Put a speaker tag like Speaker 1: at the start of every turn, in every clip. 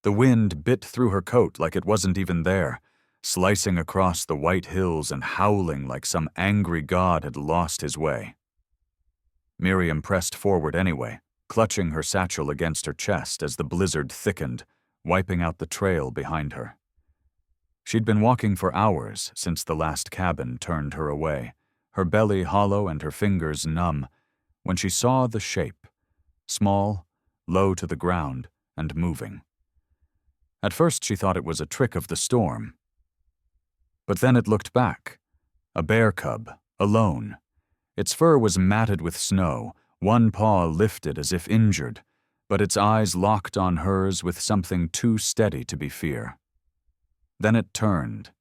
Speaker 1: The wind bit through her coat like it wasn't even there, slicing across the white hills and howling like some angry god had lost his way. Miriam pressed forward anyway, clutching her satchel against her chest as the blizzard thickened, wiping out the trail behind her. She'd been walking for hours since the last cabin turned her away, her belly hollow and her fingers numb, when she saw the shape, small, low to the ground, and moving. At first she thought it was a trick of the storm. But then it looked back, a bear cub, alone. Its fur was matted with snow, one paw lifted as if injured, but its eyes locked on hers with something too steady to be fear. Then it turned,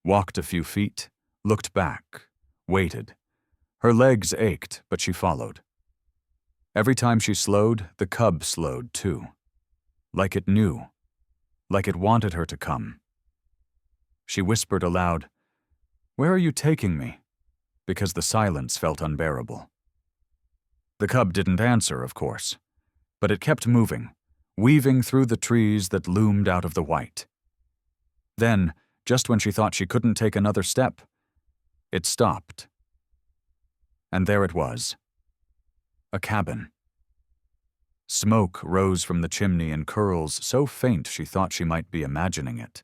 Speaker 1: walked a few feet, looked back, waited. Her legs ached, but she followed. Every time she slowed, the cub slowed too. Like it knew. Like it wanted her to come. She whispered aloud, "Where are you taking me?" because the silence felt unbearable. The cub didn't answer, of course, but it kept moving, weaving through the trees that loomed out of the white. Then, just when she thought she couldn't take another step, it stopped. And there it was. A cabin. Smoke rose from the chimney in curls so faint she thought she might be imagining it.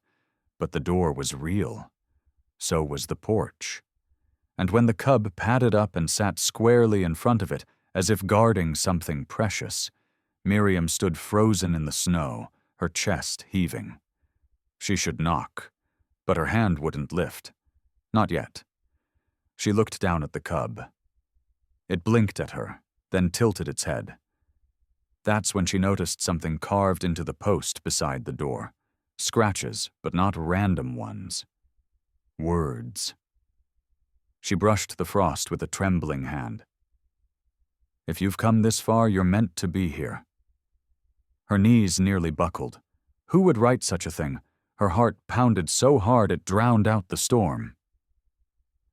Speaker 1: But the door was real. So was the porch. And when the cub padded up and sat squarely in front of it, as if guarding something precious, Miriam stood frozen in the snow, her chest heaving. She should knock, but her hand wouldn't lift. Not yet. She looked down at the cub. It blinked at her, then tilted its head. That's when she noticed something carved into the post beside the door. Scratches, but not random ones. Words. She brushed the frost with a trembling hand. "If you've come this far, you're meant to be here." Her knees nearly buckled. Who would write such a thing? Her heart pounded so hard it drowned out the storm.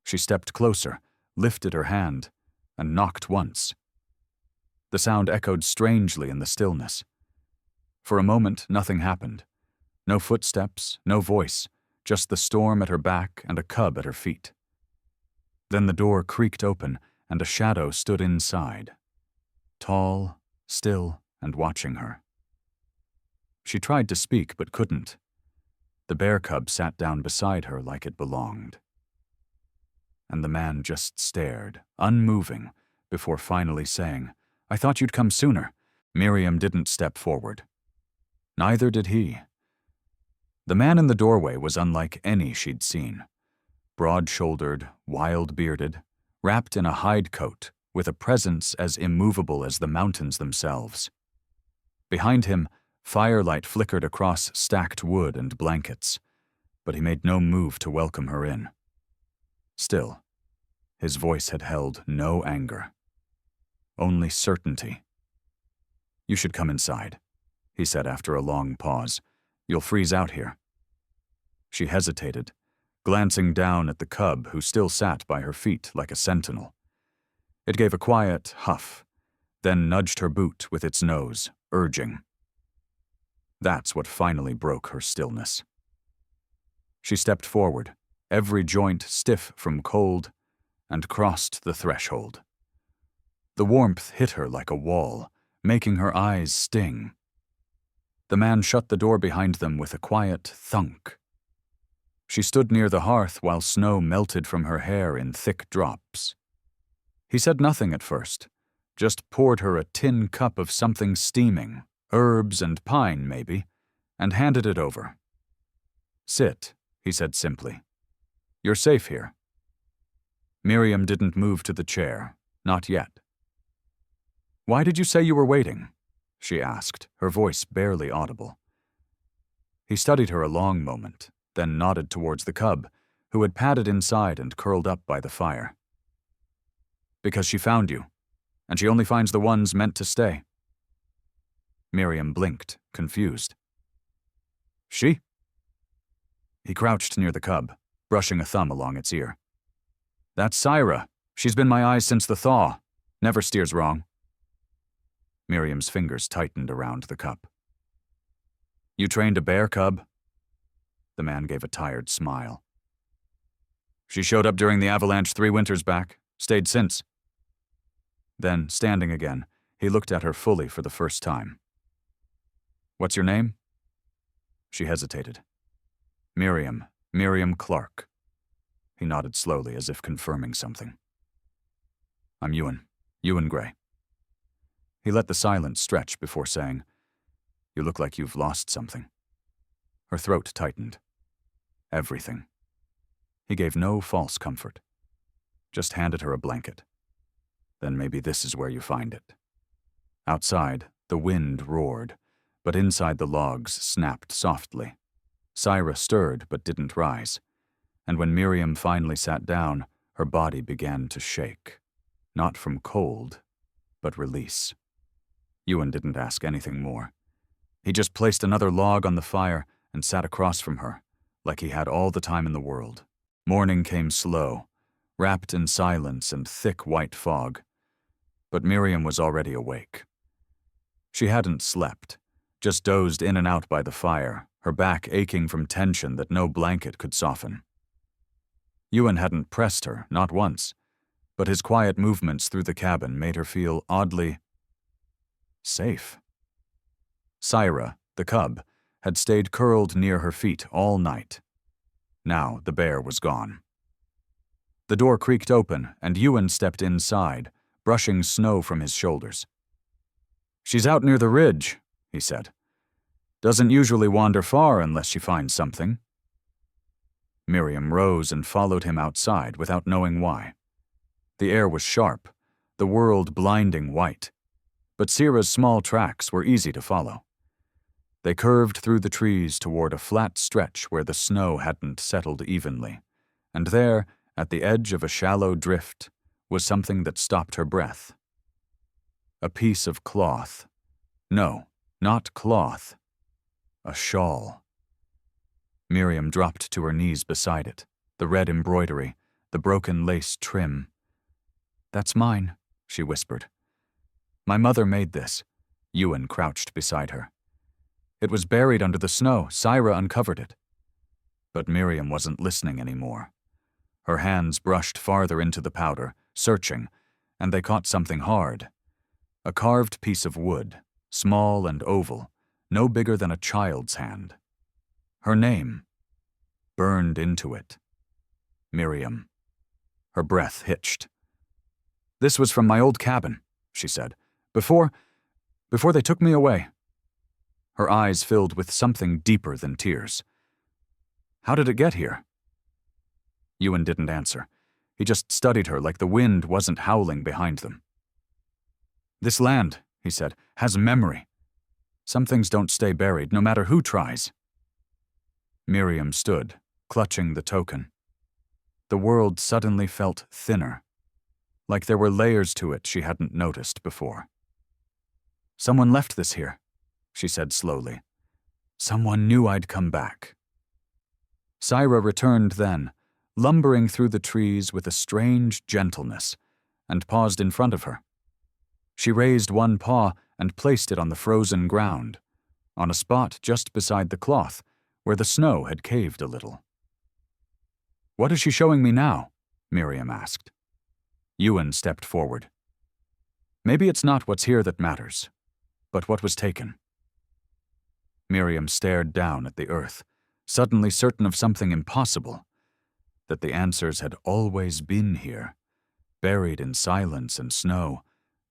Speaker 1: She stepped closer, lifted her hand, and knocked once. The sound echoed strangely in the stillness. For a moment, nothing happened. No footsteps, no voice, just the storm at her back and a cub at her feet. Then the door creaked open, and a shadow stood inside. Tall, still, and watching her. She tried to speak, but couldn't. The bear cub sat down beside her like it belonged. And the man just stared, unmoving, before finally saying, "I thought you'd come sooner." Miriam didn't step forward. Neither did he. The man in the doorway was unlike any she'd seen. Broad-shouldered, wild-bearded, wrapped in a hide coat, with a presence as immovable as the mountains themselves. Behind him, firelight flickered across stacked wood and blankets, but he made no move to welcome her in. Still, his voice had held no anger. Only certainty. "You should come inside," he said after a long pause. "You'll freeze out here." She hesitated, glancing down at the cub who still sat by her feet like a sentinel. It gave a quiet huff, then nudged her boot with its nose, urging. That's what finally broke her stillness. She stepped forward, every joint stiff from cold, and crossed the threshold. The warmth hit her like a wall, making her eyes sting. The man shut the door behind them with a quiet thunk. She stood near the hearth while snow melted from her hair in thick drops. He said nothing at first, just poured her a tin cup of something steaming, herbs and pine maybe, and handed it over. "Sit," he said simply. "You're safe here." Miriam didn't move to the chair, not yet. "Why did you say you were waiting?" she asked, her voice barely audible. He studied her a long moment, then nodded towards the cub, who had padded inside and curled up by the fire. "Because she found you, and she only finds the ones meant to stay." Miriam blinked, confused. "She?" He crouched near the cub, brushing a thumb along its ear. "That's Syra. She's been my eyes since the thaw. Never steers wrong." Miriam's fingers tightened around the cup. You trained a bear cub? The man gave a tired smile. She showed up during the avalanche 3 winters back, stayed since. Then, standing again, he looked at her fully for the first time. What's your name? She hesitated. Miriam Clark. He nodded slowly as if confirming something. I'm Euan Gray. He let the silence stretch before saying, You look like you've lost something. Her throat tightened. Everything. He gave no false comfort. Just handed her a blanket. Then maybe this is where you find it. Outside, the wind roared, but inside the logs snapped softly. Syra stirred but didn't rise, and when Miriam finally sat down, her body began to shake. Not from cold, but release. Euan didn't ask anything more. He just placed another log on the fire and sat across from her, like he had all the time in the world. Morning came slow, wrapped in silence and thick white fog. But Miriam was already awake. She hadn't slept, just dozed in and out by the fire, her back aching from tension that no blanket could soften. Euan hadn't pressed her, not once, but his quiet movements through the cabin made her feel oddly safe. Syra, the cub, had stayed curled near her feet all night. Now the bear was gone. The door creaked open, and Euan stepped inside, brushing snow from his shoulders. She's out near the ridge, he said. Doesn't usually wander far unless she finds something. Miriam rose and followed him outside without knowing why. The air was sharp, the world blinding white, but Syra's small tracks were easy to follow. They curved through the trees toward a flat stretch where the snow hadn't settled evenly, and there, at the edge of a shallow drift, was something that stopped her breath. A piece of cloth. No, not cloth. A shawl. Miriam dropped to her knees beside it, the red embroidery, the broken lace trim. That's mine, she whispered. My mother made this. Euan crouched beside her. It was buried under the snow. Syra uncovered it. But Miriam wasn't listening anymore. Her hands brushed farther into the powder, searching, and they caught something hard. A carved piece of wood, small and oval, no bigger than a child's hand. Her name, burned into it. Miriam. Her breath hitched. This was from my old cabin, she said, before they took me away. Her eyes filled with something deeper than tears. How did it get here? Euan didn't answer. He just studied her like the wind wasn't howling behind them. This land, he said, has memory. Some things don't stay buried, no matter who tries. Miriam stood, clutching the token. The world suddenly felt thinner, like there were layers to it she hadn't noticed before. Someone left this here, she said slowly. Someone knew I'd come back. Syra returned then, lumbering through the trees with a strange gentleness, and paused in front of her. She raised one paw and placed it on the frozen ground, on a spot just beside the cloth, where the snow had caved a little. What is she showing me now? Miriam asked. Euan stepped forward. Maybe it's not what's here that matters, but what was taken. Miriam stared down at the earth, suddenly certain of something impossible, that the answers had always been here, buried in silence and snow,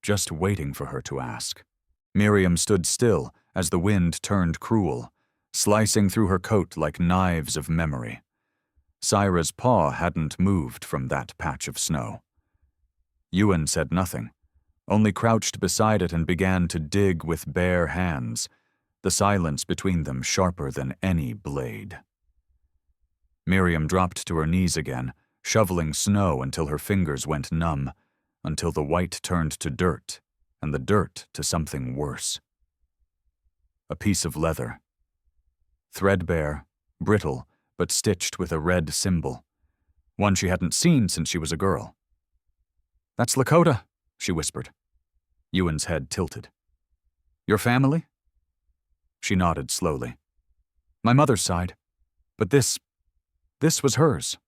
Speaker 1: just waiting for her to ask. Miriam stood still as the wind turned cruel, slicing through her coat like knives of memory. Syra's paw hadn't moved from that patch of snow. Euan said nothing, only crouched beside it and began to dig with bare hands, the silence between them sharper than any blade. Miriam dropped to her knees again, shoveling snow until her fingers went numb, until the white turned to dirt, and the dirt to something worse. A piece of leather. Threadbare, brittle, but stitched with a red symbol, one she hadn't seen since she was a girl. That's Lakota, she whispered. Euan's head tilted. Your family? She nodded slowly. My mother's side. But this was hers.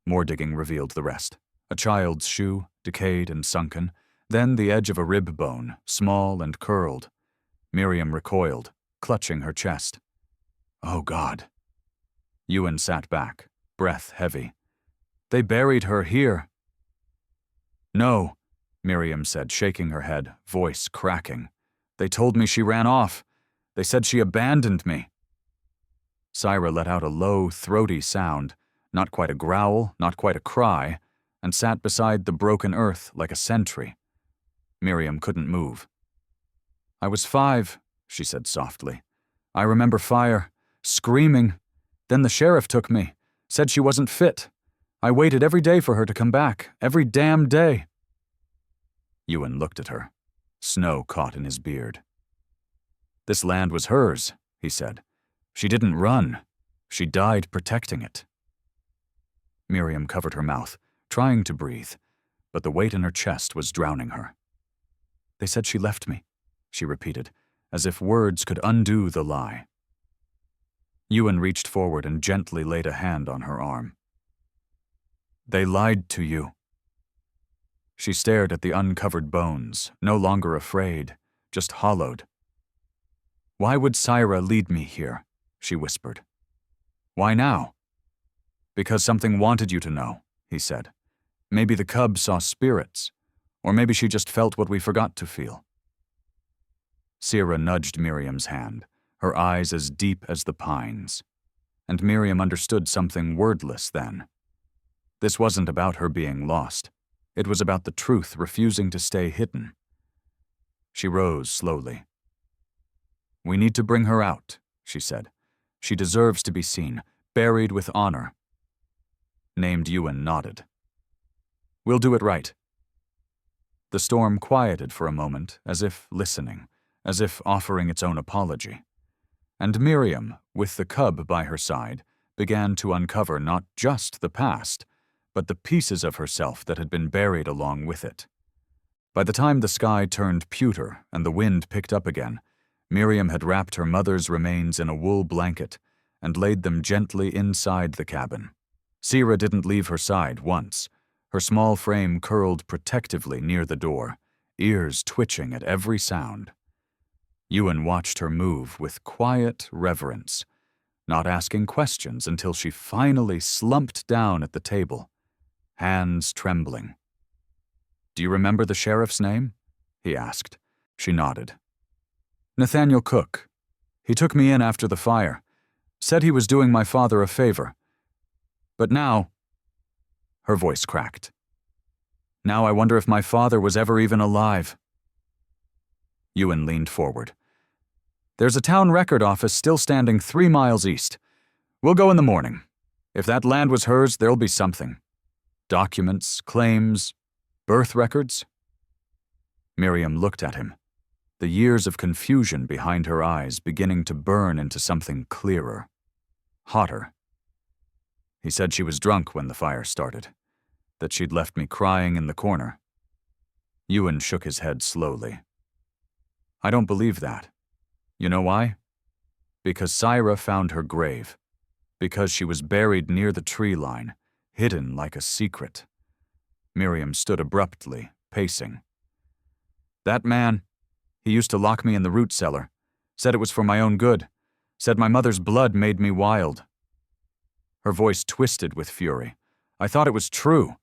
Speaker 1: More digging revealed the rest. A child's shoe, decayed and sunken, then the edge of a rib bone, small and curled. Miriam recoiled, clutching her chest. Oh, God. Euan sat back, breath heavy. They buried her here. No, Miriam said, shaking her head, voice cracking. They told me she ran off. They said she abandoned me. Syra let out a low, throaty sound, not quite a growl, not quite a cry, and sat beside the broken earth like a sentry. Miriam couldn't move. I was 5, she said softly. I remember fire, screaming. Then the sheriff took me, said she wasn't fit. I waited every day for her to come back, every damn day. Euan looked at her, snow caught in his beard. This land was hers, he said. She didn't run. She died protecting it. Miriam covered her mouth, trying to breathe, but the weight in her chest was drowning her. They said she left me, she repeated, as if words could undo the lie. Euan reached forward and gently laid a hand on her arm. They lied to you. She stared at the uncovered bones, no longer afraid, just hollowed. Why would Syra lead me here? She whispered. Why now? Because something wanted you to know, he said. Maybe the cub saw spirits, or maybe she just felt what we forgot to feel. Syra nudged Miriam's hand, her eyes as deep as the pines, and Miriam understood something wordless then. This wasn't about her being lost. It was about the truth refusing to stay hidden. She rose slowly. We need to bring her out, she said. She deserves to be seen, buried with honor. Named Euan nodded. We'll do it right. The storm quieted for a moment, as if listening, as if offering its own apology. And Miriam, with the cub by her side, began to uncover not just the past, but the pieces of herself that had been buried along with it. By the time the sky turned pewter and the wind picked up again, Miriam had wrapped her mother's remains in a wool blanket and laid them gently inside the cabin. Syra didn't leave her side once. Her small frame curled protectively near the door, ears twitching at every sound. Euan watched her move with quiet reverence, not asking questions until she finally slumped down at the table, hands trembling. Do you remember the sheriff's name? He asked. She nodded. Nathaniel Cook. He took me in after the fire, said he was doing my father a favor. But now, her voice cracked. Now I wonder if my father was ever even alive. Euan leaned forward. There's a town record office still standing 3 miles east. We'll go in the morning. If that land was hers, there'll be something. Documents, claims, birth records. Miriam looked at him, the years of confusion behind her eyes beginning to burn into something clearer, hotter. He said she was drunk when the fire started, that she'd left me crying in the corner. Euan shook his head slowly. I don't believe that. You know why? Because Syra found her grave. Because she was buried near the tree line, hidden like a secret. Miriam stood abruptly, pacing. That man, he used to lock me in the root cellar, said it was for my own good, said my mother's blood made me wild. Her voice twisted with fury. I thought it was true.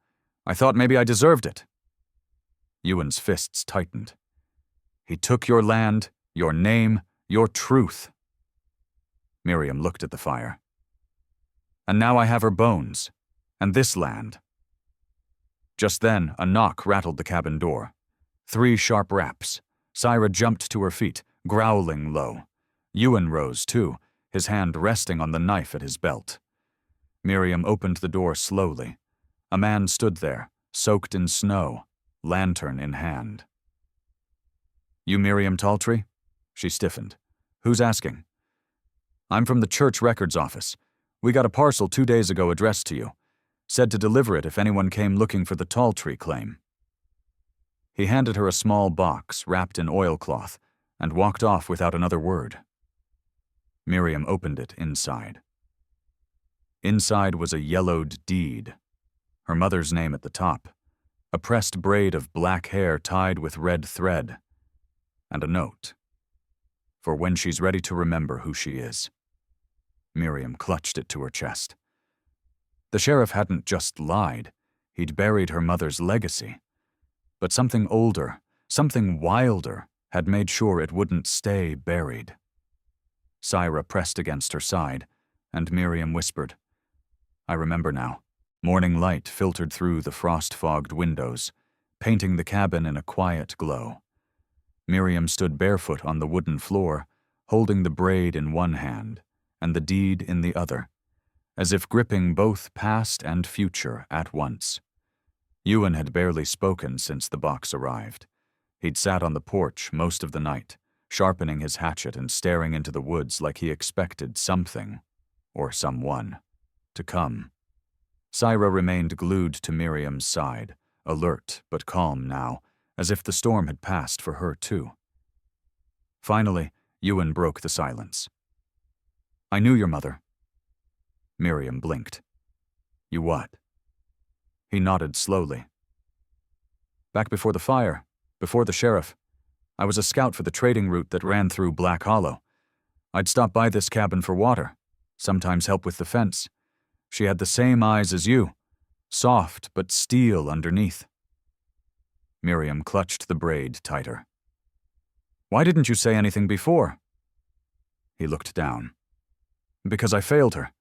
Speaker 1: I thought maybe I deserved it. Euan's fists tightened. He took your land, your name, your truth. Miriam looked at the fire. And now I have her bones, and this land. Just then, a knock rattled the cabin door. 3 sharp raps. Syra jumped to her feet, growling low. Euan rose, too, his hand resting on the knife at his belt. Miriam opened the door slowly. A man stood there, soaked in snow, lantern in hand. You Miriam Taltree? She stiffened. Who's asking? I'm from the church records office. We got a parcel 2 days ago addressed to you. Said to deliver it if anyone came looking for the Taltree claim. He handed her a small box wrapped in oilcloth and walked off without another word. Miriam opened it inside. Inside was a yellowed deed, her mother's name at the top, a pressed braid of black hair tied with red thread, and a note. For when she's ready to remember who she is. Miriam clutched it to her chest. The sheriff hadn't just lied, he'd buried her mother's legacy. But something older, something wilder, had made sure it wouldn't stay buried. Syra pressed against her side, and Miriam whispered, "I remember now." Morning light filtered through the frost-fogged windows, painting the cabin in a quiet glow. Miriam stood barefoot on the wooden floor, holding the braid in one hand and the deed in the other, as if gripping both past and future at once. Euan had barely spoken since the box arrived. He'd sat on the porch most of the night, sharpening his hatchet and staring into the woods like he expected something, or someone, to come. Syra remained glued to Miriam's side, alert but calm now, as if the storm had passed for her too. Finally, Euan broke the silence. "I knew your mother." Miriam blinked. "You what?" He nodded slowly. "Back before the fire, before the sheriff, I was a scout for the trading route that ran through Black Hollow. I'd stop by this cabin for water, sometimes help with the fence. She had the same eyes as you, soft but steel underneath." Miriam clutched the braid tighter. "Why didn't you say anything before?" He looked down. "Because I failed her.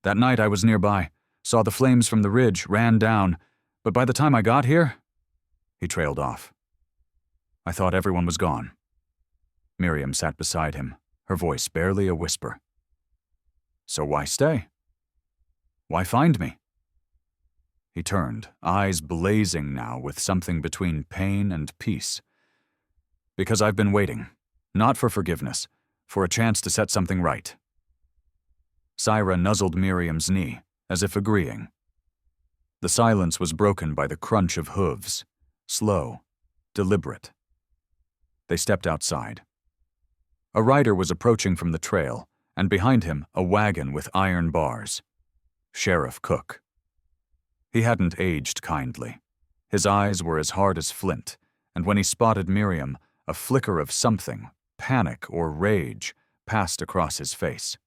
Speaker 1: That night I was nearby, saw the flames from the ridge, ran down, but by the time I got here..." He trailed off. "I thought everyone was gone." Miriam sat beside him, her voice barely a whisper. "So why stay? Why find me?" He turned, eyes blazing now with something between pain and peace. "Because I've been waiting, not for forgiveness, for a chance to set something right." Syra nuzzled Miriam's knee, as if agreeing. The silence was broken by the crunch of hooves, slow, deliberate. They stepped outside. A rider was approaching from the trail, and behind him a wagon with iron bars. Sheriff Cook. He hadn't aged kindly. His eyes were as hard as flint, and when he spotted Miriam, a flicker of something, panic or rage, passed across his face.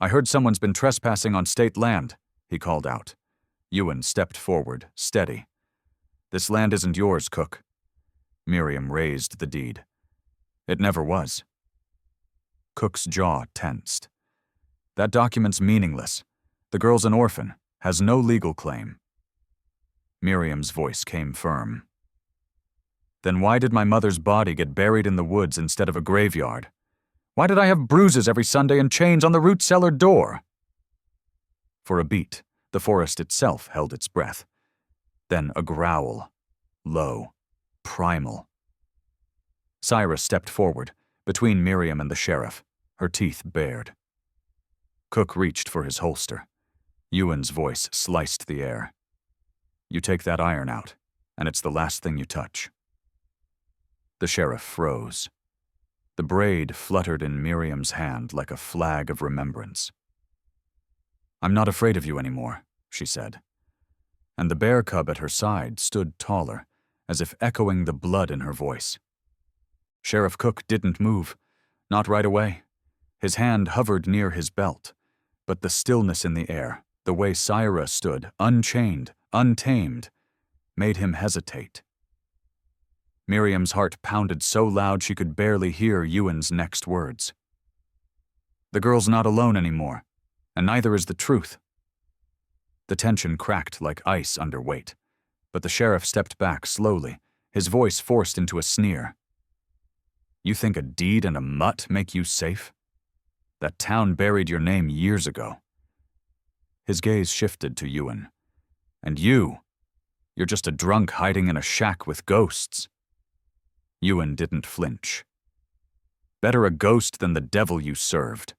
Speaker 1: "I heard someone's been trespassing on state land," he called out. Euan stepped forward, steady. "This land isn't yours, Cook." Miriam raised the deed. "It never was." Cook's jaw tensed. "That document's meaningless. The girl's an orphan, has no legal claim." Miriam's voice came firm. "Then why did my mother's body get buried in the woods instead of a graveyard? Why did I have bruises every Sunday and chains on the root cellar door?" For a beat, the forest itself held its breath. Then a growl, low, primal. Syra stepped forward, between Miriam and the sheriff, her teeth bared. Cook reached for his holster. Euan's voice sliced the air. "You take that iron out, and it's the last thing you touch." The sheriff froze. The braid fluttered in Miriam's hand like a flag of remembrance. "I'm not afraid of you anymore," she said. And the bear cub at her side stood taller, as if echoing the blood in her voice. Sheriff Cook didn't move, not right away. His hand hovered near his belt, but the stillness in the air, the way Syra stood, unchained, untamed, made him hesitate. Miriam's heart pounded so loud she could barely hear Euan's next words. "The girl's not alone anymore, and neither is the truth." The tension cracked like ice under weight, but the sheriff stepped back slowly, his voice forced into a sneer. "You think a deed and a mutt make you safe? That town buried your name years ago." His gaze shifted to Euan. "And you're just a drunk hiding in a shack with ghosts." Euan didn't flinch. "Better a ghost than the devil you served."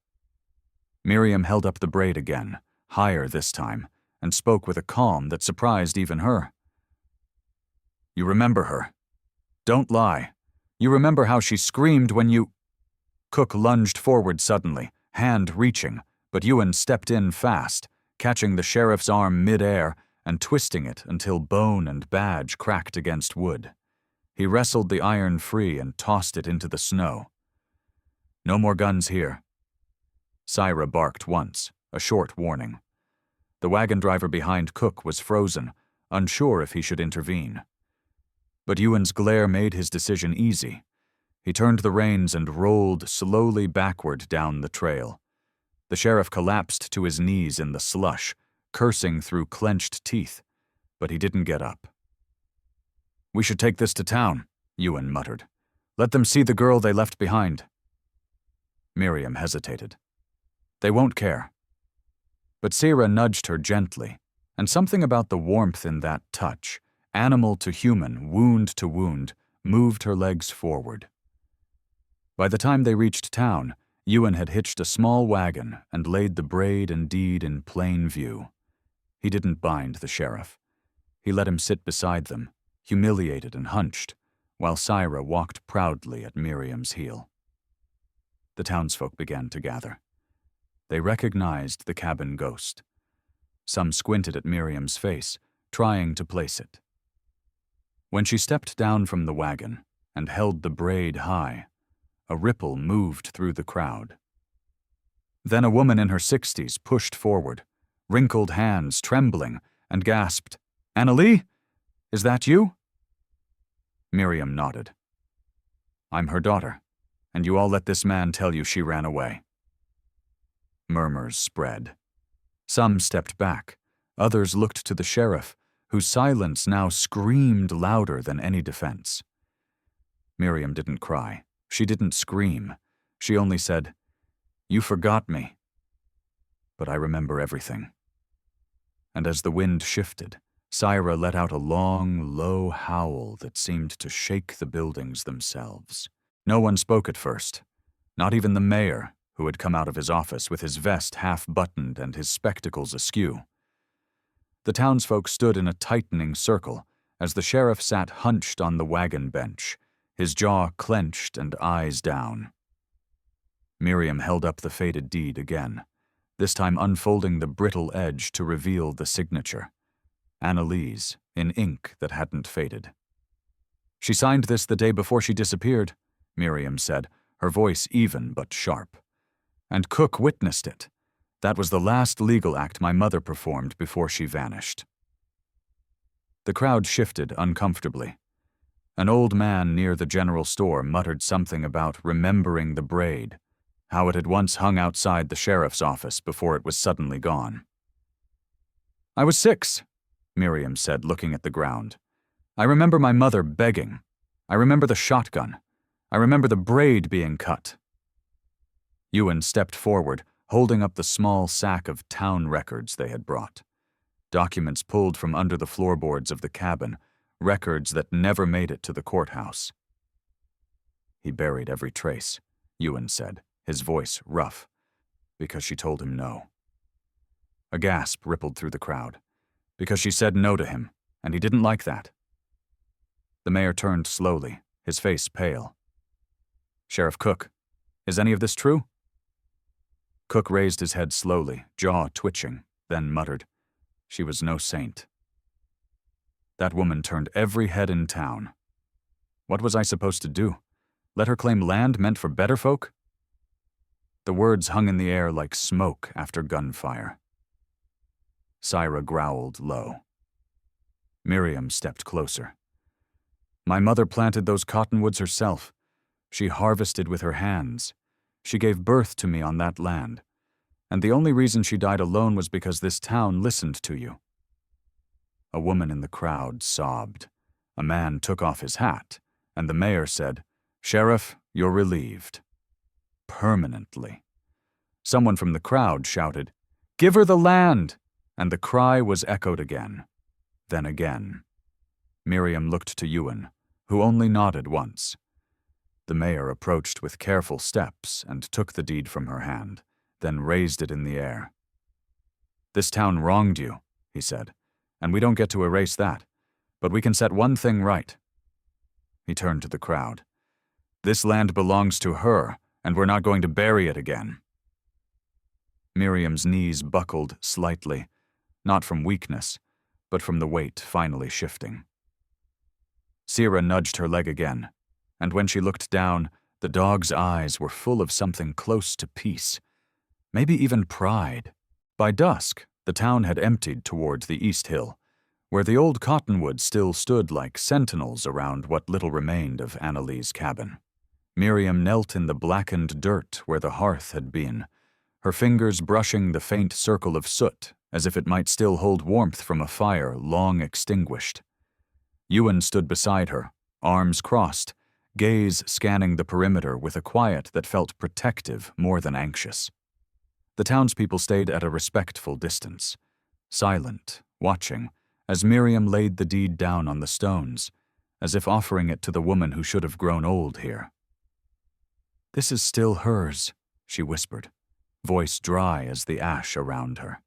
Speaker 1: Miriam held up the braid again, higher this time, and spoke with a calm that surprised even her. "You remember her. Don't lie. You remember how she screamed when you—" Cook lunged forward suddenly, hand reaching, but Euan stepped in fast, catching the sheriff's arm mid-air and twisting it until bone and badge cracked against wood. He wrestled the iron free and tossed it into the snow. "No more guns here." Syra barked once, a short warning. The wagon driver behind Cook was frozen, unsure if he should intervene. But Euan's glare made his decision easy. He turned the reins and rolled slowly backward down the trail. The sheriff collapsed to his knees in the slush, cursing through clenched teeth, but he didn't get up. "We should take this to town," Euan muttered. "Let them see the girl they left behind." Miriam hesitated. "They won't care." But Syra nudged her gently, and something about the warmth in that touch, animal to human, wound to wound, moved her legs forward. By the time they reached town, Euan had hitched a small wagon and laid the braid and deed in plain view. He didn't bind the sheriff. He let him sit beside them, humiliated and hunched, while Syra walked proudly at Miriam's heel. The townsfolk began to gather. They recognized the cabin ghost. Some squinted at Miriam's face, trying to place it. When she stepped down from the wagon and held the braid high, a ripple moved through the crowd. Then a woman in her 60s pushed forward, wrinkled hands trembling, and gasped, "Annalee? Is that you?" Miriam nodded. "I'm her daughter, and you all let this man tell you she ran away." Murmurs spread. Some stepped back, others looked to the sheriff, whose silence now screamed louder than any defense. Miriam didn't cry. She didn't scream. She only said, "You forgot me." "But I remember everything." And as the wind shifted, Syra let out a long, low howl that seemed to shake the buildings themselves. No one spoke at first, not even the mayor, who had come out of his office with his vest half-buttoned and his spectacles askew. The townsfolk stood in a tightening circle as the sheriff sat hunched on the wagon bench, his jaw clenched and eyes down. Miriam held up the faded deed again, this time unfolding the brittle edge to reveal the signature. Annalee's, in ink that hadn't faded. "She signed this the day before she disappeared," Miriam said, her voice even but sharp. "And Cook witnessed it. That was the last legal act my mother performed before she vanished." The crowd shifted uncomfortably. An old man near the general store muttered something about remembering the braid, how it had once hung outside the sheriff's office before it was suddenly gone. "I was 6, Miriam said, looking at the ground. "I remember my mother begging. I remember the shotgun. I remember the braid being cut." Euan stepped forward, holding up the small sack of town records they had brought. Documents pulled from under the floorboards of the cabin, records that never made it to the courthouse. "He buried every trace," Euan said, his voice rough, "because she told him no." A gasp rippled through the crowd. Because she said no to him, and he didn't like that. The mayor turned slowly, his face pale. "Sheriff Cook, is any of this true?" Cook raised his head slowly, jaw twitching, then muttered, "She was no saint." That woman turned every head in town. What was I supposed to do? Let her claim land meant for better folk? The words hung in the air like smoke after gunfire. Syra growled low. Miriam stepped closer. "My mother planted those cottonwoods herself. She harvested with her hands. She gave birth to me on that land. And the only reason she died alone was because this town listened to you." A woman in the crowd sobbed. A man took off his hat, and the mayor said, "Sheriff, you're relieved." Permanently. Someone from the crowd shouted, "Give her the land!" And the cry was echoed again, then again. Miriam looked to Euan, who only nodded once. The mayor approached with careful steps and took the deed from her hand, then raised it in the air. "This town wronged you," he said, "and we don't get to erase that, but we can set one thing right." He turned to the crowd. "This land belongs to her, and we're not going to bury it again." Miriam's knees buckled slightly, not from weakness, but from the weight finally shifting. Sierra nudged her leg again, and when she looked down, the dog's eyes were full of something close to peace, maybe even pride. By dusk, the town had emptied towards the East Hill, where the old cottonwoods still stood like sentinels around what little remained of Annalee's cabin. Miriam knelt in the blackened dirt where the hearth had been, her fingers brushing the faint circle of soot as if it might still hold warmth from a fire long extinguished. Euan stood beside her, arms crossed, gaze scanning the perimeter with a quiet that felt protective more than anxious. The townspeople stayed at a respectful distance, silent, watching, as Miriam laid the deed down on the stones, as if offering it to the woman who should have grown old here. "This is still hers," she whispered, voice dry as the ash around her.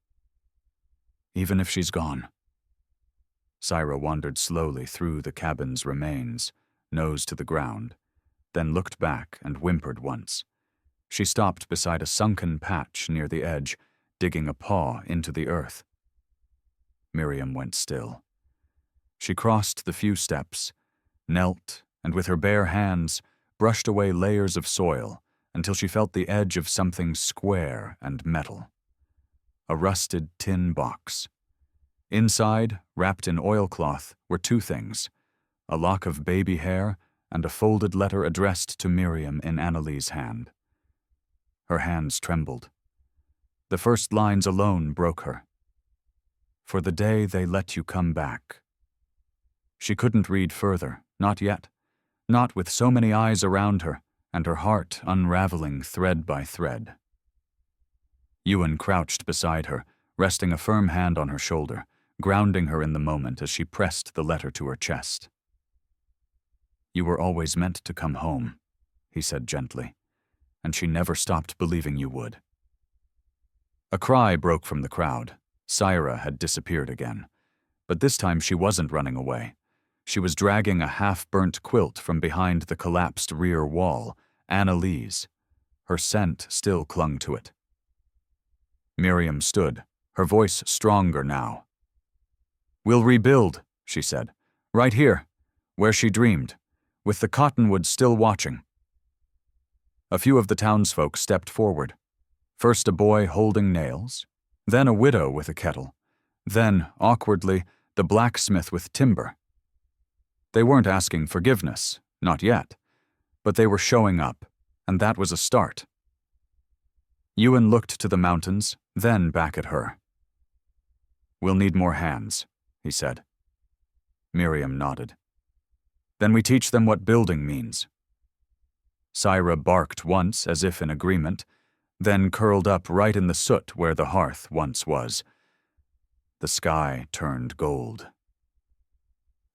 Speaker 1: "Even if she's gone." Sierra wandered slowly through the cabin's remains, nose to the ground, then looked back and whimpered once. She stopped beside a sunken patch near the edge, digging a paw into the earth. Miriam went still. She crossed the few steps, knelt, and with her bare hands brushed away layers of soil until she felt the edge of something square and metal. A rusted tin box. Inside, wrapped in oilcloth, were two things: a lock of baby hair and a folded letter addressed to Miriam in Annalee's hand. Her hands trembled. The first lines alone broke her. "For the day they let you come back." She couldn't read further, not yet, not with so many eyes around her, and her heart unraveling thread by thread. Euan crouched beside her, resting a firm hand on her shoulder, grounding her in the moment as she pressed the letter to her chest. "You were always meant to come home," he said gently, "and she never stopped believing you would." A cry broke from the crowd. Sierra had disappeared again, but this time she wasn't running away. She was dragging a half-burnt quilt from behind the collapsed rear wall, Annalee's. Her scent still clung to it. Miriam stood, her voice stronger now. "We'll rebuild," she said, "right here, where she dreamed, with the cottonwoods still watching." A few of the townsfolk stepped forward. First a boy holding nails, then a widow with a kettle, then, awkwardly, the blacksmith with timber. They weren't asking forgiveness, not yet, but they were showing up, and that was a start. Euan looked to the mountains, then back at her. "We'll need more hands," he said. Miriam nodded. "Then we teach them what building means." Sierra barked once as if in agreement, then curled up right in the soot where the hearth once was. The sky turned gold.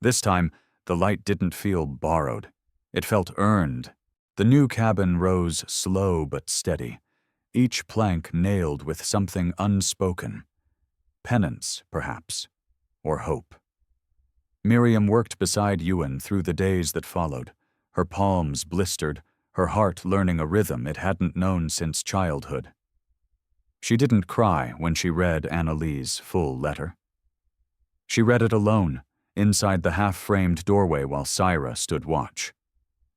Speaker 1: This time, the light didn't feel borrowed. It felt earned. The new cabin rose slow but steady, each plank nailed with something unspoken. Penance, perhaps, or hope. Miriam worked beside Euan through the days that followed, her palms blistered, her heart learning a rhythm it hadn't known since childhood. She didn't cry when she read Annalee's full letter. She read it alone, inside the half-framed doorway while Sierra stood watch.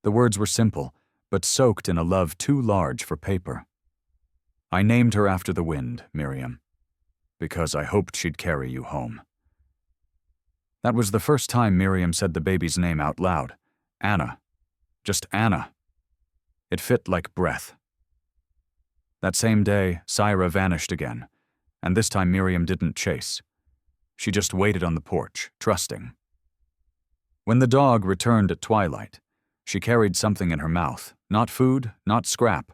Speaker 1: The words were simple, but soaked in a love too large for paper. "I named her after the wind, Miriam, because I hoped she'd carry you home." That was the first time Miriam said the baby's name out loud. Anna. Just Anna. It fit like breath. That same day, Sierra vanished again, and this time Miriam didn't chase. She just waited on the porch, trusting. When the dog returned at twilight, she carried something in her mouth, not food, not scrap,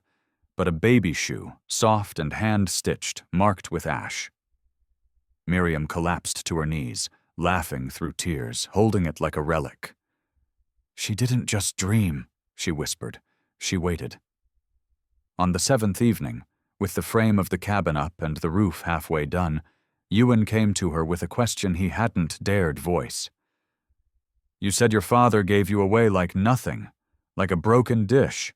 Speaker 1: but a baby shoe, soft and hand-stitched, marked with ash. Miriam collapsed to her knees, laughing through tears, holding it like a relic. "She didn't just dream," she whispered. She waited. On the 7th evening, with the frame of the cabin up and the roof halfway done, Euan came to her with a question he hadn't dared voice. "You said your father gave you away like nothing, like a broken dish.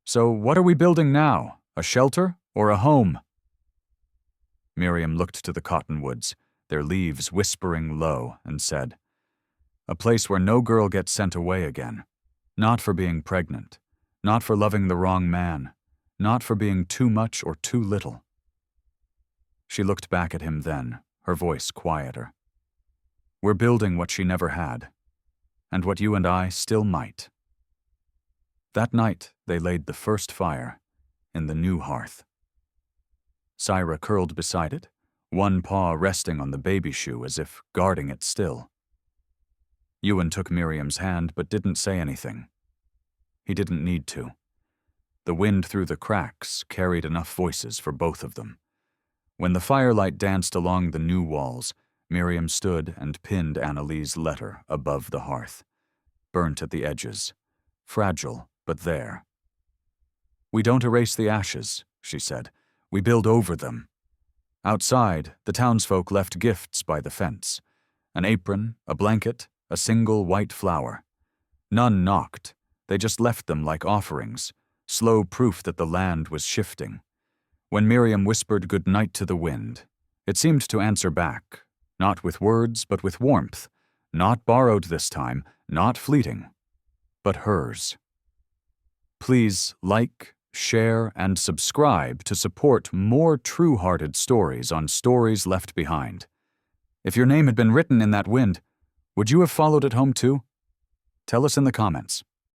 Speaker 1: So what are we building now, a shelter or a home?" Miriam looked to the cottonwoods, their leaves whispering low, and said, "A place where no girl gets sent away again. Not for being pregnant. Not for loving the wrong man. Not for being too much or too little." She looked back at him then, her voice quieter. "We're building what she never had, and what you and I still might." That night, they laid the first fire in the new hearth. Syra curled beside it, one paw resting on the baby shoe as if guarding it still. Euan took Miriam's hand but didn't say anything. He didn't need to. The wind through the cracks carried enough voices for both of them. When the firelight danced along the new walls, Miriam stood and pinned Annalee's letter above the hearth, burnt at the edges, fragile but there. "We don't erase the ashes," she said. "We build over them." Outside, the townsfolk left gifts by the fence: an apron, a blanket, a single white flower. None knocked. They just left them like offerings, slow proof that the land was shifting. When Miriam whispered good night to the wind, it seemed to answer back, not with words but with warmth, not borrowed this time, not fleeting, but hers. Please like, share, and subscribe to support more true-hearted stories on Stories Left Behind. If your name had been written in that wind, would you have followed it home too? Tell us in the comments.